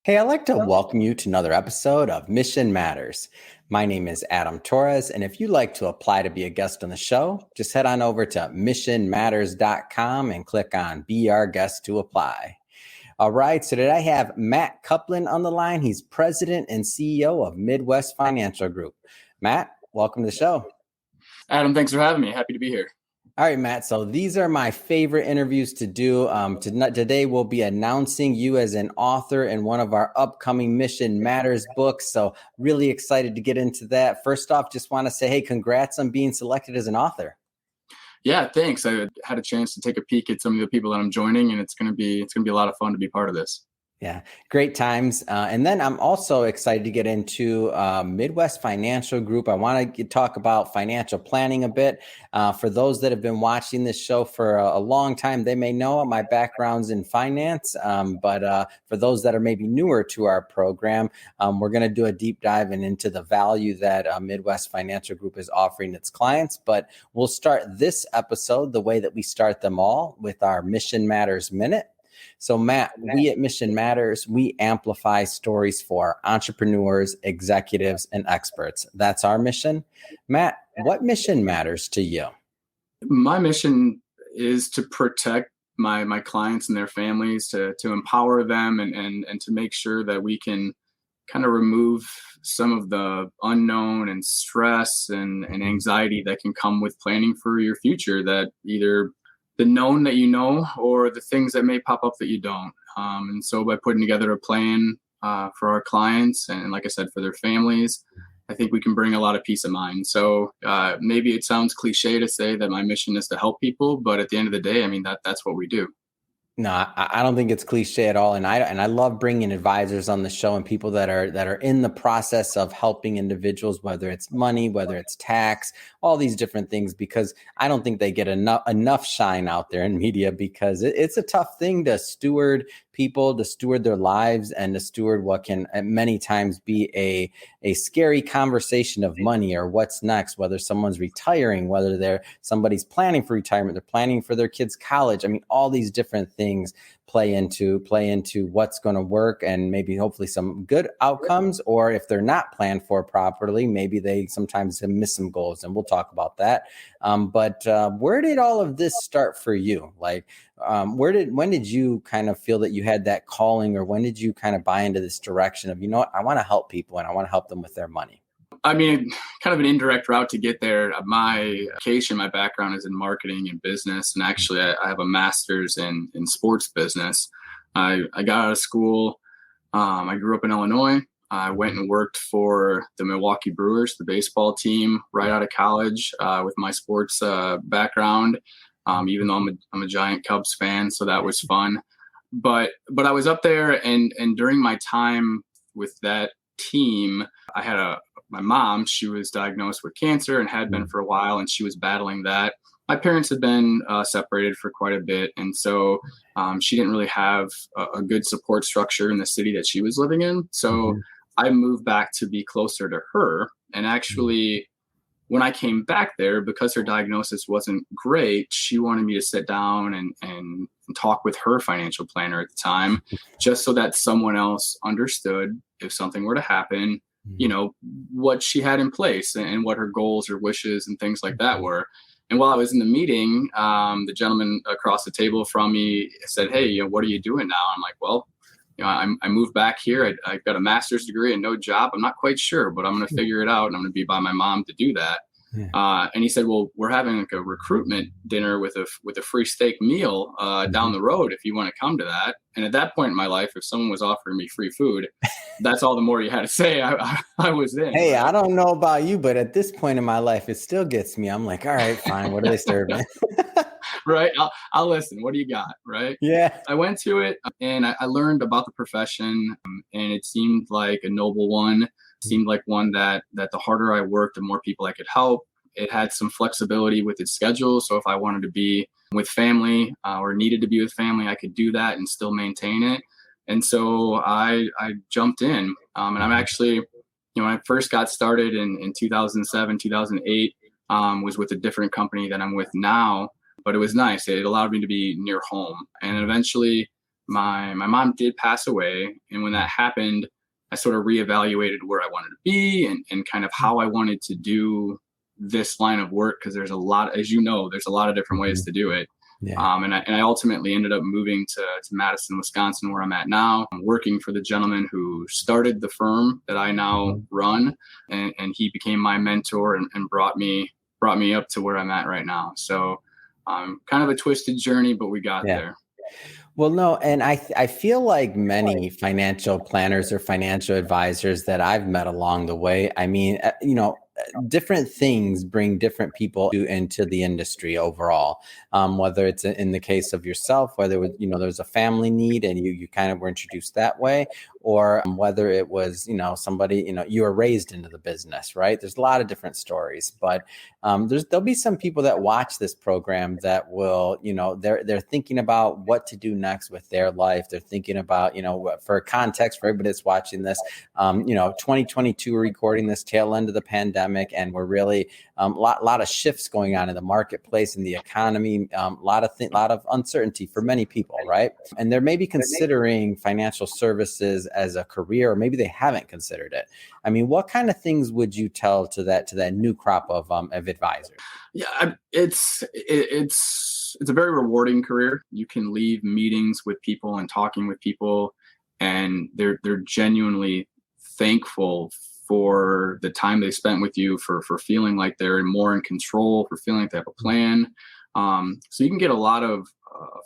Hey, I'd like to welcome you to another episode of Mission Matters. My name is Adam Torres, and if you'd like to apply to be a guest on the show, just head on over to missionmatters.com and click on Be Our Guest to apply. All right, so today I have Matt Kuplan on the line. He's president and CEO of Midwest Financial Group. Matt, welcome to the show. Adam, thanks for having me. Happy to be here. All right, Matt. So these are my favorite interviews to do. Today we'll be announcing you as an author in one of our upcoming Mission Matters books. So really excited to get into that. First off, just want to say, hey, congrats on being selected as an author. Yeah, thanks. I had a chance to take a peek at some of the people that I'm joining, and it's gonna be a lot of fun to be part of this. Yeah, great times. And then I'm also excited to get into Midwest Financial Group. I want to talk about financial planning a bit. For those that have been watching this show for a long time, they may know my background's in finance. But for those that are maybe newer to our program, we're going to do a deep dive into the value that Midwest Financial Group is offering its clients. But we'll start this episode the way that we start them all, with our Mission Matters Minute. So Matt, we at Mission Matters, we amplify stories for entrepreneurs, executives, and experts. That's our mission. Matt, what mission matters to you? My mission is to protect my clients and their families, to empower them and to make sure that we can kind of remove some of the unknown and stress and anxiety that can come with planning for your future, that either the known that you know, or the things that may pop up that you don't. And so by putting together a plan for our clients and, like I said, for their families, I think we can bring a lot of peace of mind. So maybe it sounds cliche to say that my mission is to help people, but at the end of the day, I mean, that's what we do. No, I don't think it's cliche at all, and I love bringing advisors on the show and people that are in the process of helping individuals, whether it's money, whether it's tax, all these different things, because I don't think they get enough shine out there in media, because it's a tough thing to steward people, to steward their lives, and to steward what can many times be a scary conversation of money or what's next, whether someone's retiring, whether somebody's planning for retirement, they're planning for their kids' college. I mean, all these different things play into what's going to work, and maybe hopefully some good outcomes, or if they're not planned for properly, maybe they sometimes miss some goals, and we'll talk about that. But where did all of this start for you? Like, when did you kind of feel that you had that calling, or when did you kind of buy into this direction of, you know what, I want to help people and I want to help them with their money? I mean, kind of an indirect route to get there. My education, my background is in marketing and business. And actually, I have a master's in sports business. I got out of school. I grew up in Illinois. I went and worked for the Milwaukee Brewers, the baseball team, right out of college with my sports background, even though I'm a giant Cubs fan. So that was fun. But I was up there, and during my time with that team, I had my mom. She was diagnosed with cancer and had been for a while, and she was battling that. My parents had been separated for quite a bit, and so she didn't really have a good support structure in the city that she was living in. So I moved back to be closer to her. And actually, when I came back there, because her diagnosis wasn't great, she wanted me to sit down and talk with her financial planner at the time, just so that someone else understood if something were to happen, you know, what she had in place and what her goals or wishes and things like that were. And while I was in the meeting, the gentleman across the table from me said, "Hey, you know, what are you doing now?" I'm like, "Well, you know, I moved back here. I've got a master's degree and no job. I'm not quite sure, but I'm going to figure it out, and I'm going to be by my mom to do that." And he said, "Well, we're having like a recruitment dinner with a free steak meal down the road if you want to come to that." And at that point in my life, if someone was offering me free food, that's all the more you had to say. I was in. Hey, I don't know about you, but at this point in my life, it still gets me. I'm like, all right, fine. What are they serving? Right. I'll listen. What do you got? Right. Yeah. I went to it, and I learned about the profession, and it seemed like a noble one. It seemed like one that the harder I worked, the more people I could help. It had some flexibility with its schedule. So if I wanted to be with family or needed to be with family, I could do that and still maintain it. And so I jumped in. And I'm actually, you know, when I first got started in 2007, 2008, was with a different company than I'm with now. But it was nice. It allowed me to be near home. And eventually my mom did pass away. And when that happened, I sort of reevaluated where I wanted to be and kind of how I wanted to do this line of work. Cause there's a lot, as you know, there's a lot of different ways to do it. Yeah. And I ultimately ended up moving to Madison, Wisconsin, where I'm at now. I'm working for the gentleman who started the firm that I now run. And he became my mentor and brought me up to where I'm at right now. So kind of a twisted journey, but we got there. Well, no, and I feel like many financial planners or financial advisors that I've met along the way, I mean, different things bring different people into the industry overall. Whether it's in the case of yourself, whether it was, there's a family need and you kind of were introduced that way, or whether it was, somebody, you were raised into the business, right? There's a lot of different stories, but there'll be some people that watch this program that will, they're thinking about what to do next with their life. They're thinking about, for context for everybody that's watching this, 2022, we're recording this tail end of the pandemic, and we're really lot of shifts going on in the marketplace and the economy, a lot of uncertainty for many people, right? And they're maybe considering financial services as a career, or maybe they haven't considered it. I mean, what kind of things would you tell to that new crop of advisors? Yeah, it's a very rewarding career. You can leave meetings with people and talking with people, and they're genuinely thankful for the time they spent with you, for feeling like they're more in control, for feeling like they have a plan. So you can get a lot of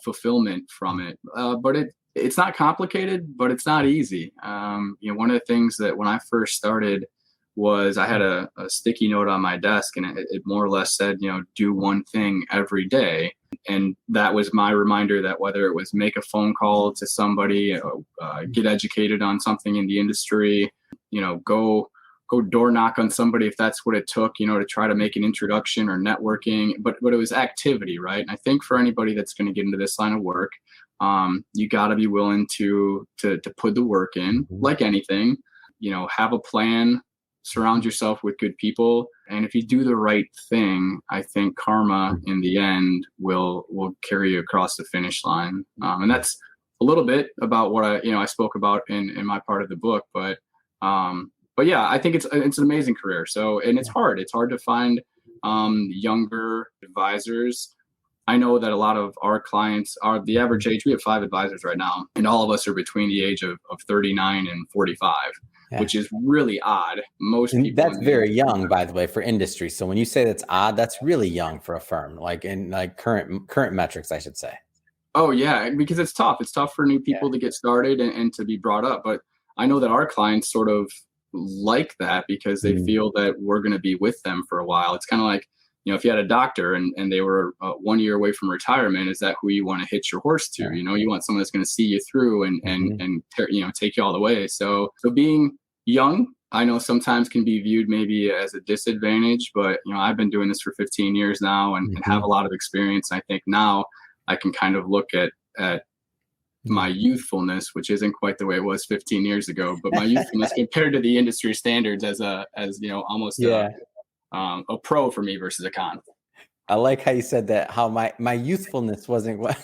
fulfillment from it, but it's not complicated, but it's not easy. One of the things that when I first started was I had a sticky note on my desk, and it more or less said, do one thing every day. And that was my reminder that whether it was make a phone call to somebody, get educated on something in the industry, go door knock on somebody if that's what it took, to try to make an introduction or networking, but it was activity, right? And I think for anybody that's going to get into this line of work, you got to be willing to put the work in, like anything, have a plan, surround yourself with good people. And if you do the right thing, I think karma in the end will carry you across the finish line. And that's a little bit about what I spoke about in my part of the book, but yeah, I think it's an amazing career. So, and it's hard to find younger advisors. I know that a lot of our clients are the average age. We have 5 advisors right now, and all of us are between the age of 39 and 45. Yeah. Which is really odd. Most people. That's very young, by the way, for industry. So when you say that's odd, that's really young for a firm, like in current metrics, I should say. Oh yeah, because it's tough. It's tough for new people to get started and to be brought up. But I know that our clients sort of like that because they feel that we're going to be with them for a while. It's kind of like, if you had a doctor and they were 1 year away from retirement, is that who you want to hitch your horse to? You want someone that's going to see you through and take you all the way. So being young, I know sometimes can be viewed maybe as a disadvantage, but I've been doing this for 15 years now and have a lot of experience. I think now I can kind of look at my youthfulness, which isn't quite the way it was 15 years ago, but my youthfulness compared to the industry standards as almost a pro for me versus a con. I like how you said that, how my youthfulness wasn't what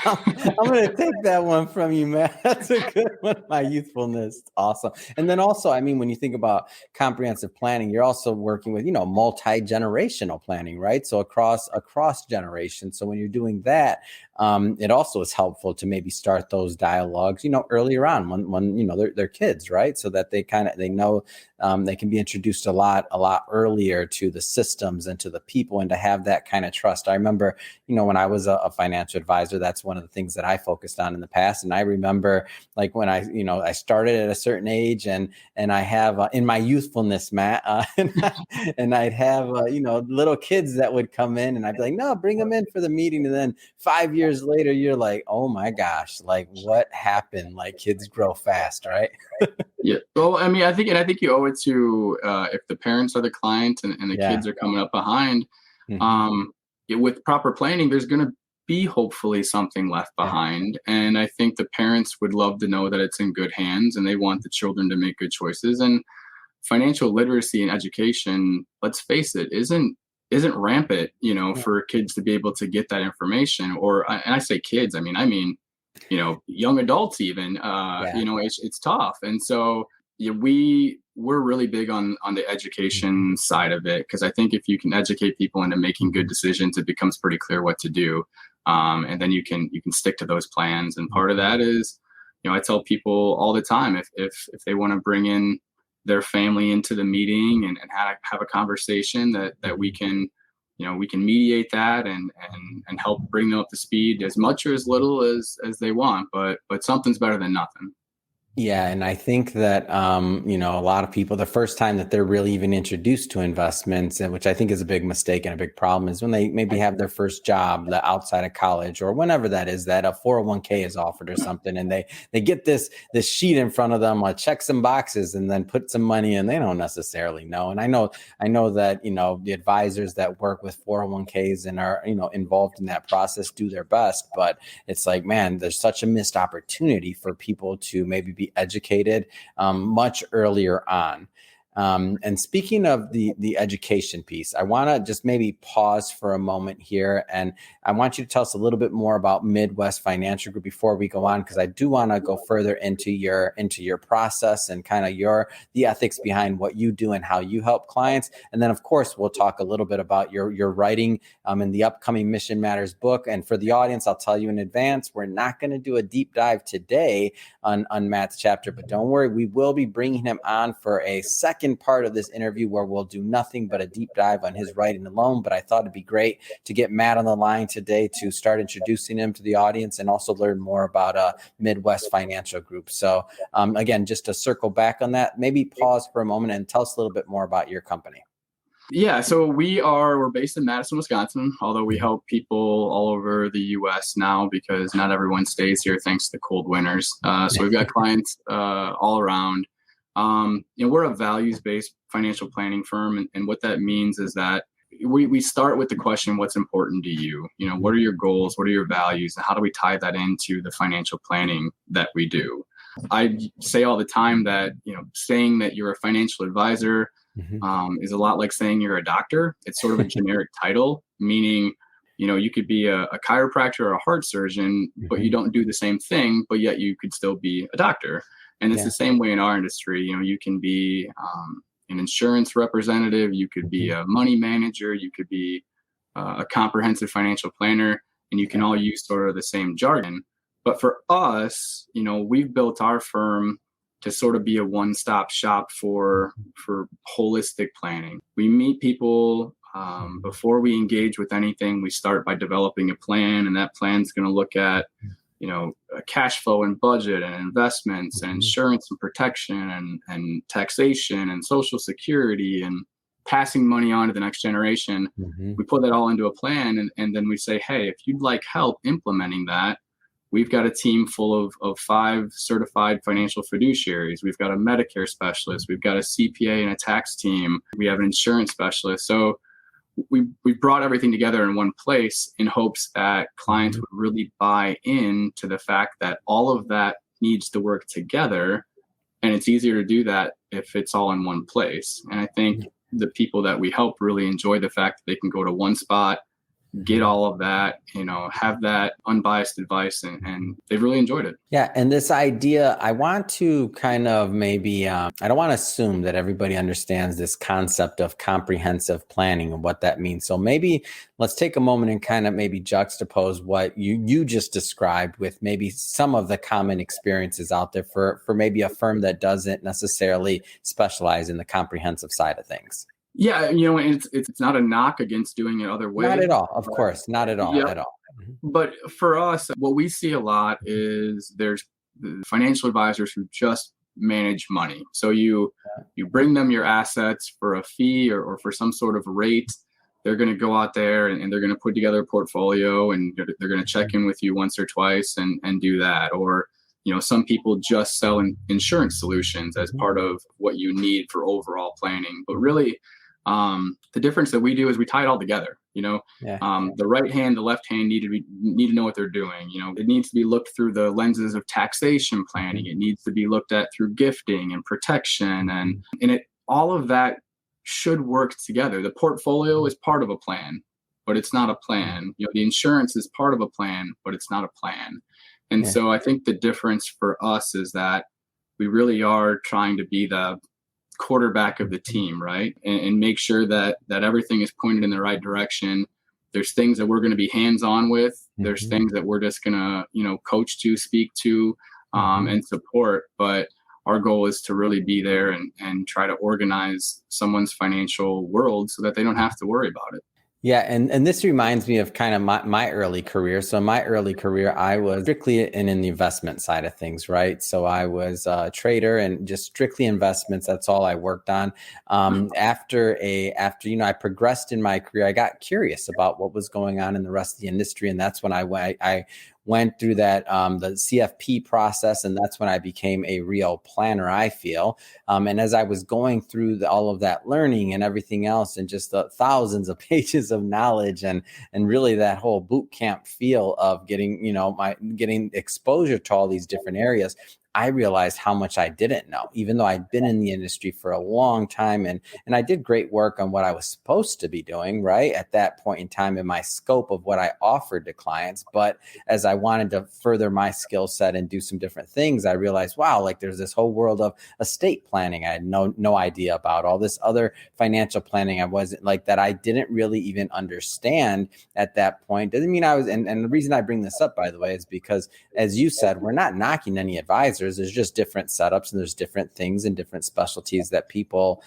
I'm going to take that one from you, Matt. That's a good one. My youthfulness. Awesome. And then also, I mean, when you think about comprehensive planning, you're also working with, multi-generational planning, right? So across generations. So when you're doing that, it also is helpful to maybe start those dialogues, earlier on when they're kids, right? So that they know they can be introduced a lot earlier to the systems and to the people and to have that kind of trust. I remember, when I was a financial advisor, that's one of the things that I focused on in the past. And I remember like when I started at a certain age and I have in my youthfulness, Matt, and I'd have, little kids that would come in and I'd be like, no, bring them in for the meeting. And then 5 years later, you're like, oh my gosh, like what happened? Like kids grow fast, right? Yeah. Well, I mean, I think you owe it to, if the parents are the client and the kids are coming up behind, with proper planning, there's going to be hopefully something left behind. And I think the parents would love to know that it's in good hands and they want the children to make good choices. And financial literacy and education, let's face it, isn't rampant, for kids to be able to get that information. And I say kids, I mean young adults even, Yeah. it's tough. And so yeah, we're really big on the education side of it, because I think if you can educate people into making good decisions, it becomes pretty clear what to do. And then you can stick to those plans. And part of that is, I tell people all the time, if they want to bring in their family into the meeting and have a conversation, that we can mediate that and help bring them up to speed as much or as little as they want, but something's better than nothing. Yeah, and I think that a lot of people, the first time that they're really even introduced to investments, and which I think is a big mistake and a big problem, is when they maybe have their first job outside of college or whenever that is, that a 401k is offered or something, and they get this sheet in front of them, check some boxes, and then put some money in. They don't necessarily know. And I know that the advisors that work with 401ks and are involved in that process do their best, but it's like, man, there's such a missed opportunity for people to maybe be educated much earlier on. And speaking of the education piece, I want to just maybe pause for a moment here, and I want you to tell us a little bit more about Midwest Financial Group before we go on, because I do want to go further into your process and kind of the ethics behind what you do and how you help clients. And then, of course, we'll talk a little bit about your writing in the upcoming Mission Matters book. And for the audience, I'll tell you in advance, we're not going to do a deep dive today on Matt's chapter, but don't worry, we will be bringing him on for a second part of this interview where we'll do nothing but a deep dive on his writing alone. But I thought it'd be great to get Matt on the line today to start introducing him to the audience and also learn more about Midwest Financial Group. So again, just to circle back on that, maybe pause for a moment and tell us a little bit more about your company. Yeah, so we're based in Madison, Wisconsin, although we help people all over the U.S. now because not everyone stays here thanks to cold winters. So we've got clients all around. We're a values-based financial planning firm, and what that means is that we start with the question, what's important to you? What are your goals? What are your values? And how do we tie that into the financial planning that we do? I say all the time that, saying that you're a financial advisor is a lot like saying you're a doctor. It's sort of a generic title, meaning, you could be a chiropractor or a heart surgeon, but you don't do the same thing, but yet you could still be a doctor. And it's the same way in our industry. You can be an insurance representative, you could be a money manager, you could be a comprehensive financial planner, and you can all use sort of the same jargon. But for us, we've built our firm to sort of be a one-stop shop for holistic planning. We meet people before we engage with anything. We start by developing a plan, and that plan's going to look at cash flow and budget and investments and insurance and protection and taxation and social security and passing money on to the next generation. We put that all into a plan, and then we say, hey, if you'd like help implementing that, we've got a team full of 5 certified financial fiduciaries. We've got a Medicare specialist. We've got a CPA and a tax team. We have an insurance specialist. So we brought everything together in one place in hopes that clients would really buy into the fact that all of that needs to work together. And it's easier to do that if it's all in one place. And I think the people that we help really enjoy the fact that they can go to one spot, get all of that, have that unbiased advice, and they've really enjoyed it. Yeah. And this idea, I want to kind of maybe, I don't want to assume that everybody understands this concept of comprehensive planning and what that means. So maybe let's take a moment and kind of maybe juxtapose what you just described with maybe some of the common experiences out there for maybe a firm that doesn't necessarily specialize in the comprehensive side of things. Yeah, it's not a knock against doing it other ways. Not at all, of course, not at all, at all. But for us, what we see a lot is there's financial advisors who just manage money. So you bring them your assets for a fee or for some sort of rate. They're going to go out there and they're going to put together a portfolio, and they're going to check in with you once or twice and do that. Or some people just sell insurance solutions as part of what you need for overall planning. But really, the difference that we do is we tie it all together. The right hand, the left hand need to know what they're doing. It needs to be looked through the lenses of taxation planning. It needs to be looked at through gifting and protection, and all of that should work together. The portfolio is part of a plan, but it's not a plan. The insurance is part of a plan, but it's not a plan. And Yeah. so I think the difference for us is that we really are trying to be the quarterback of the team, right? And make sure that everything is pointed in the right direction. There's things that we're going to be hands on with. There's Mhm. things that we're just going to, coach to, speak to, Mhm. and support. But our goal is to really be there and try to organize someone's financial world so that they don't have to worry about it. Yeah, and this reminds me of kind of my early career. So in my early career, I was strictly in the investment side of things, right? So I was a trader and just strictly investments. That's all I worked on. After I progressed in my career, I got curious about what was going on in the rest of the industry, and that's when I went through that the CFP process, and that's when I became a real planner, I feel. And as I was going through all of that learning and everything else, and just the thousands of pages of knowledge, and really that whole boot camp feel of getting exposure to all these different areas, I realized how much I didn't know, even though I'd been in the industry for a long time, and I did great work on what I was supposed to be doing, right, at that point in time in my scope of what I offered to clients. But as I wanted to further my skill set and do some different things, I realized, wow, like there's this whole world of estate planning I had no idea about, all this other financial planning I wasn't like that I didn't really even understand at that point. Doesn't mean I was, and the reason I bring this up, by the way, is because, as you said, we're not knocking any advisors. There's just different setups and there's different things and different specialties that people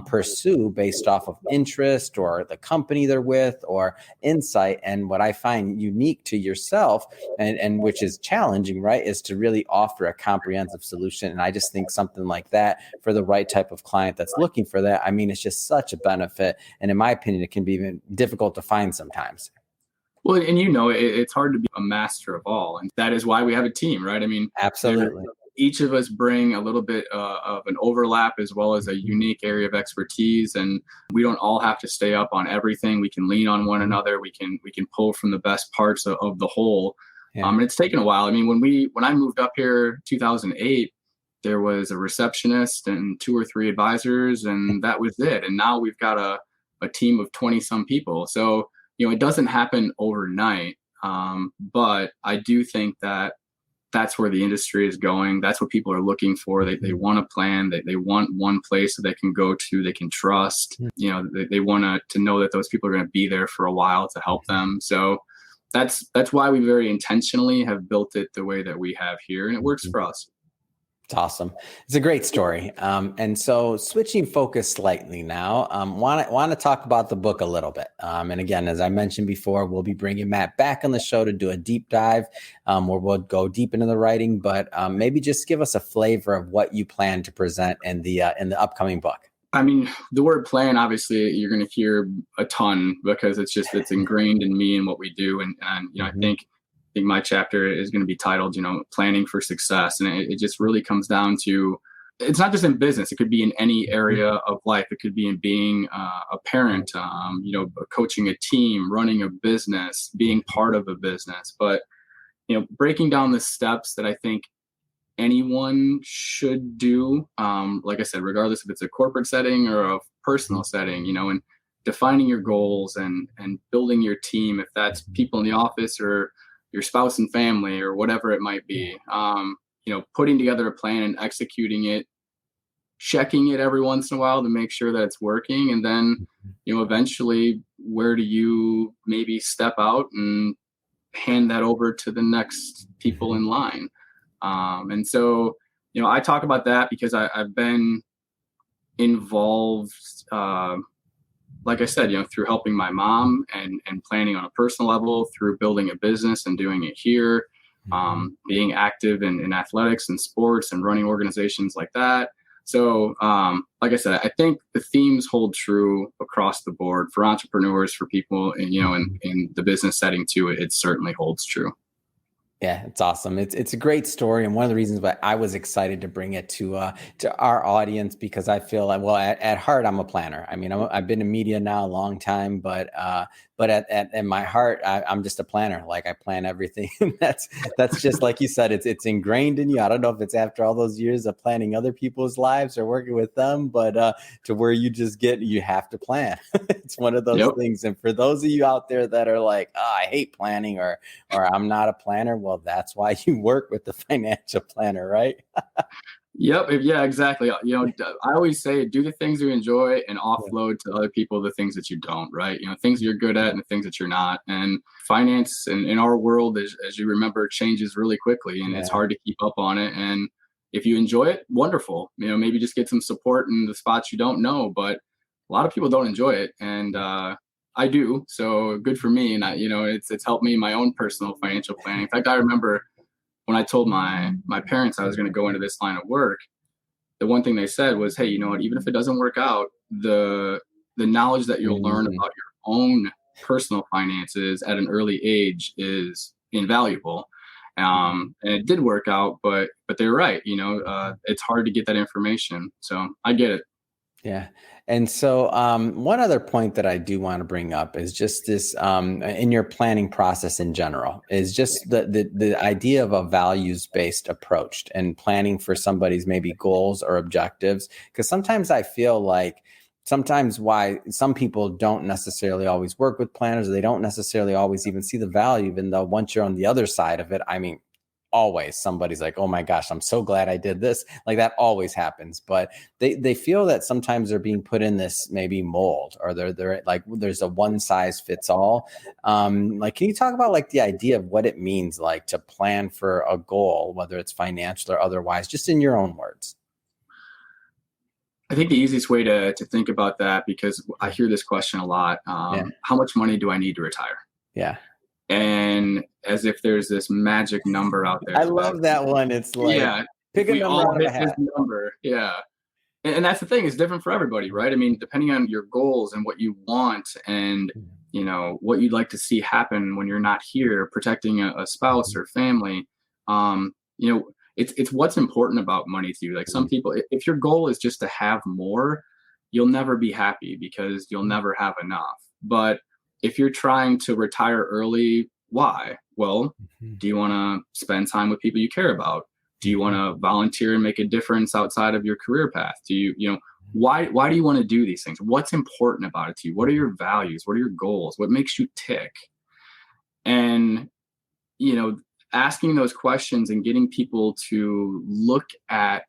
pursue based off of interest or the company they're with or insight. And what I find unique to yourself, and which is challenging, right, is to really offer a comprehensive solution. And I just think something like that for the right type of client that's looking for that, I mean, it's just such a benefit. And in my opinion, it can be even difficult to find sometimes. Well, and it's hard to be a master of all, and that is why we have a team, right? I mean, Absolutely. each of us bring a little bit of an overlap as well as a unique area of expertise, and we don't all have to stay up on everything. We can lean on one another. We can pull from the best parts of the whole. Yeah. And it's taken a while. I mean, when I moved up here 2008, there was a receptionist and two or three advisors, and that was it. And now we've got a team of 20 some people. So it doesn't happen overnight, but I do think that that's where the industry is going. That's what people are looking for. They want a plan. They want one place that they can go to, they can trust. They want to know that those people are going to be there for a while to help them. So that's why we very intentionally have built it the way that we have here, and it works for us. It's awesome. It's a great story. And so switching focus slightly now, want to talk about the book a little bit. And again, as I mentioned before, we'll be bringing Matt back on the show to do a deep dive where we'll go deep into the writing, but maybe just give us a flavor of what you plan to present in the upcoming book. I mean, the word plan, obviously, you're going to hear a ton because it's ingrained in me and what we do. And I think my chapter is going to be titled, planning for success. And it just really comes down to, it's not just in business. It could be in any area of life. It could be in being a parent, coaching a team, running a business, being part of a business. But, breaking down the steps that I think anyone should do, like I said, regardless if it's a corporate setting or a personal setting, and defining your goals and building your team, if that's people in the office or your spouse and family or whatever it might be, putting together a plan and executing it, checking it every once in a while to make sure that it's working. And then, eventually, where do you maybe step out and hand that over to the next people in line? And so, I talk about that because I've been involved, like I said, through helping my mom and planning on a personal level, through building a business and doing it here, being active in athletics and sports and running organizations like that. So, like I said, I think the themes hold true across the board for entrepreneurs, for people, in the business setting too. It certainly holds true. Yeah, it's awesome. It's a great story, and one of the reasons why I was excited to bring it to our audience, because I feel like, well, at heart, I'm a planner. I mean, I've been in media now a long time, but but in my heart, I'm just a planner. Like I plan everything. that's just like you said, it's ingrained in you. I don't know if it's after all those years of planning other people's lives or working with them, but to where you have to plan. It's one of those things. And for those of you out there that are like, oh, I hate planning or I'm not a planner, well, that's why you work with the financial planner, right? Yep. Yeah, exactly. I always say do the things you enjoy and offload to other people the things that you don't, right? Things you're good at and the things that you're not. And finance in our world, as you remember, changes really quickly and it's hard to keep up on it. And if you enjoy it, wonderful. Maybe just get some support in the spots you don't know, but a lot of people don't enjoy it. And I do. So good for me. And it's helped me in my own personal financial planning. In fact, I remember when I told my parents I was going to go into this line of work, the one thing they said was, hey, you know what, even if it doesn't work out, the knowledge that you'll learn about your own personal finances at an early age is invaluable. And it did work out, but they're right. It's hard to get that information. So I get it. Yeah. And so one other point that I do want to bring up is just this in your planning process in general is just the idea of a values-based approach and planning for somebody's maybe goals or objectives. Because sometimes I feel like why some people don't necessarily always work with planners, or they don't necessarily always even see the value, even though once you're on the other side of it, I mean, always somebody's like, oh my gosh, I'm so glad I did this. Like that always happens, but they feel that sometimes they're being put in this maybe mold, or they're like, there's a one size fits all. Like, can you talk about like the idea of what it means like to plan for a goal, whether it's financial or otherwise, just in your own words? I think the easiest way to think about that, because I hear this question a lot, how much money do I need to retire? Yeah. And as if there's this magic number out there. I love that one. It's like, pick a number out of a hat. Number. Yeah. And that's the thing, it's different for everybody, right? I mean, depending on your goals and what you want and, what you'd like to see happen when you're not here, protecting a spouse or family, it's what's important about money to you. Like some people, if your goal is just to have more, you'll never be happy because you'll never have enough. But if you're trying to retire early, why? Well, do you want to spend time with people you care about? Do you want to volunteer and make a difference outside of your career path? Do you why do you want to do these things? What's important about it to you? What are your values? What are your goals? What makes you tick? And, asking those questions and getting people to look at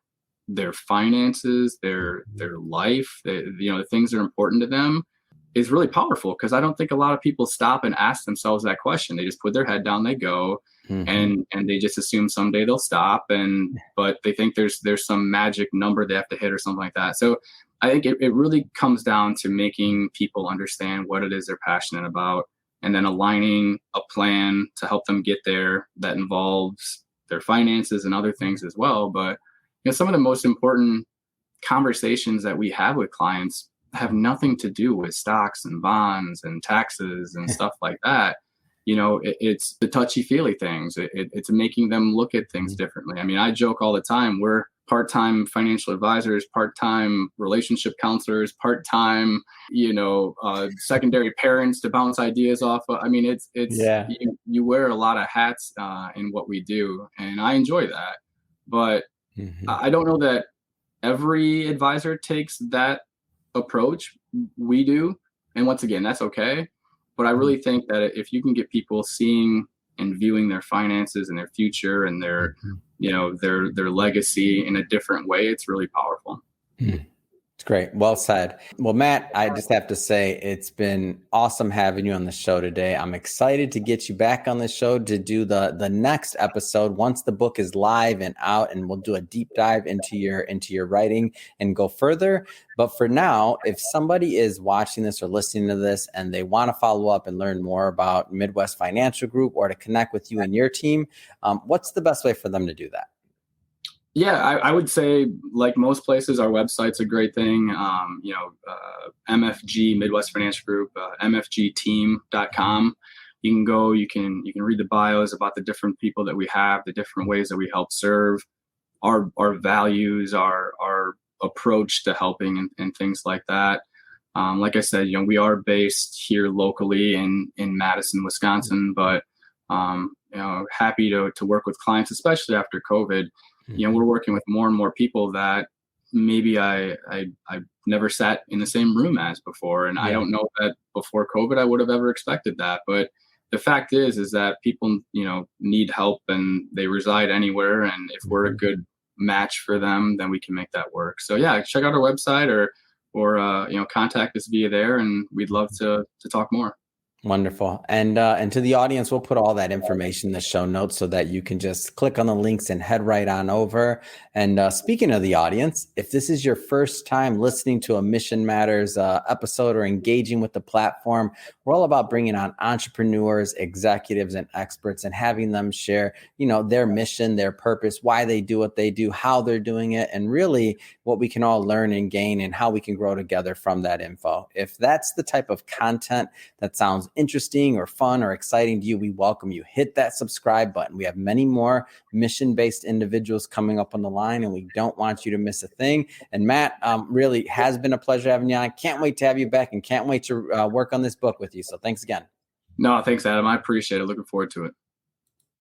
their finances, their life, the things that are important to them, is really powerful, because I don't think a lot of people stop and ask themselves that question. They just put their head down, they go, and they just assume someday they'll stop. But they think there's some magic number they have to hit or something like that. So I think it really comes down to making people understand what it is they're passionate about, and then aligning a plan to help them get there that involves their finances and other things as well. But some of the most important conversations that we have with clients have nothing to do with stocks and bonds and taxes and stuff like that. It's the touchy-feely things. It's making them look at things differently. I mean, I joke all the time, we're part-time financial advisors, part-time relationship counselors, part-time, secondary parents to bounce ideas off of. I mean, you wear a lot of hats in what we do, and I enjoy that. But I don't know that every advisor takes that approach. We do, and once again, that's okay. But I really think that if you can get people seeing and viewing their finances and their future and their their legacy in a different way, it's really powerful. It's great. Well said. Well, Matt, I just have to say it's been awesome having you on the show today. I'm excited to get you back on the show to do the next episode once the book is live and out, and we'll do a deep dive into your writing and go further. But for now, if somebody is watching this or listening to this and they want to follow up and learn more about Midwest Financial Group or to connect with you and your team, what's the best way for them to do that? Yeah, I would say, like most places, our website's a great thing. MFG, Midwest Financial Group, mfgteam.com. You can go, you can read the bios about the different people that we have, the different ways that we help serve, our values, our approach to helping and things like that. Like I said, we are based here locally in Madison, Wisconsin, but happy to work with clients, especially after COVID. We're working with more and more people that maybe I never sat in the same room as before, and I don't know that before COVID I would have ever expected that. But the fact is that people need help, and they reside anywhere, and if we're a good match for them, then we can make that work. So yeah, check out our website or contact us via there, and we'd love to talk more. Wonderful. And to the audience, we'll put all that information in the show notes so that you can just click on the links and head right on over. And speaking of the audience, if this is your first time listening to a Mission Matters episode or engaging with the platform, we're all about bringing on entrepreneurs, executives, and experts and having them share, their mission, their purpose, why they do what they do, how they're doing it, and really what we can all learn and gain and how we can grow together from that info. If that's the type of content that sounds interesting or fun or exciting to you, we welcome you. Hit that subscribe button. We have many more mission-based individuals coming up on the line, and we don't want you to miss a thing. And Matt, really has been a pleasure having you on. Can't wait to have you back and can't wait to work on this book with you. So thanks again. No, thanks, Adam. I appreciate it. Looking forward to it.